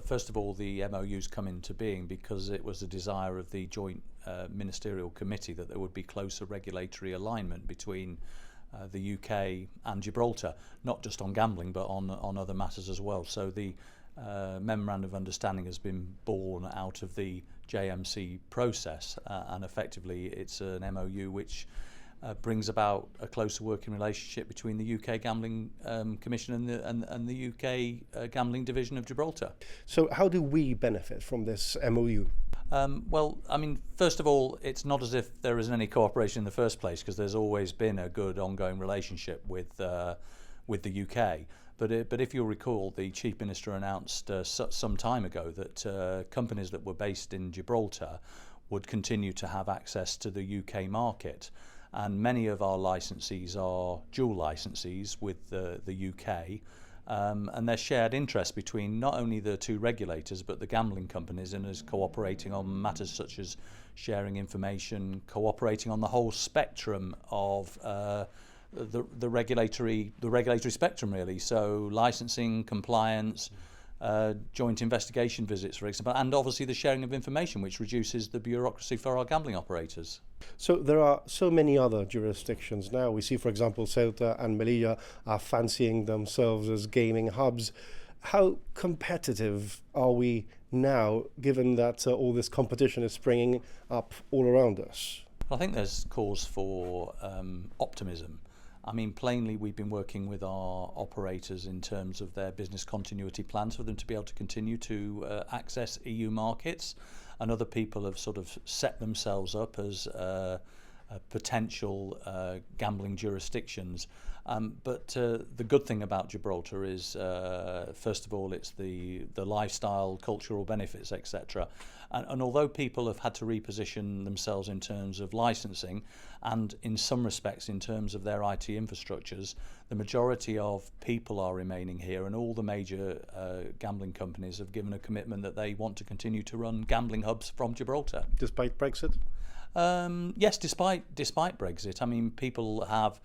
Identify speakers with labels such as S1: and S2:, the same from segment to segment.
S1: first of all, the MOU's come into being because it was a desire of the joint ministerial committee that there would be closer regulatory alignment between the UK and Gibraltar, not just on gambling but on other matters as well. So the Memorandum of Understanding has been born out of the JMC process, and effectively it's an MOU which brings about a closer working relationship between the UK Gambling Commissioner and the UK Gambling Division of Gibraltar.
S2: So how do we benefit from this MOU?
S1: Well, I mean, first of all, it's not as if there isn't any cooperation in the first place, because there's always been a good ongoing relationship with the UK. But if you'll recall, the Chief Minister announced some time ago that companies that were based in Gibraltar would continue to have access to the UK market. And many of our licensees are dual licensees with the UK, and there's shared interest between not only the two regulators but the gambling companies, and is cooperating on matters such as sharing information, cooperating on the whole spectrum of the regulatory spectrum, really. So licensing, compliance, joint investigation visits, for example, and obviously the sharing of information, which reduces the bureaucracy for our gambling operators.
S2: So there are so many other jurisdictions now. We see, for example, Ceuta and Melilla are fancying themselves as gaming hubs. How competitive are we now, given that all this competition is springing up all around us?
S1: I think there's cause for optimism. I mean, plainly, we've been working with our operators in terms of their business continuity plans for them to be able to continue to access EU markets, and other people have sort of set themselves up as potential gambling jurisdictions. But the good thing about Gibraltar is, first of all, it's the lifestyle, cultural benefits, etc. And although people have had to reposition themselves in terms of licensing and in some respects in terms of their IT infrastructures, the majority of people are remaining here, and all the major gambling companies have given a commitment that they want to continue to run gambling hubs from Gibraltar.
S2: Despite Brexit?
S1: Yes, despite Brexit. I mean, people have,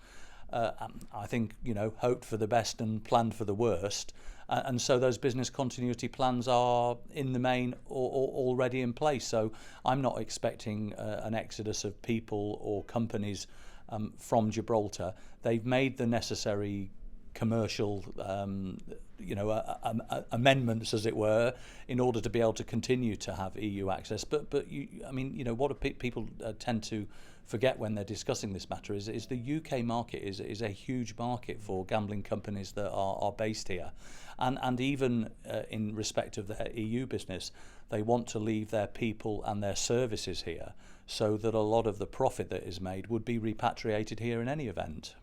S1: I think, hoped for the best and planned for the worst. And so those business continuity plans are, in the main, already in place. So I'm not expecting an exodus of people or companies from Gibraltar. They've made the necessary commercial amendments, as it were, in order to be able to continue to have EU access. But what do people tend to forget when they're discussing this matter is the UK market is a huge market for gambling companies that are based here, and even in respect of their EU business, they want to leave their people and their services here, so that a lot of the profit that is made would be repatriated here in any event.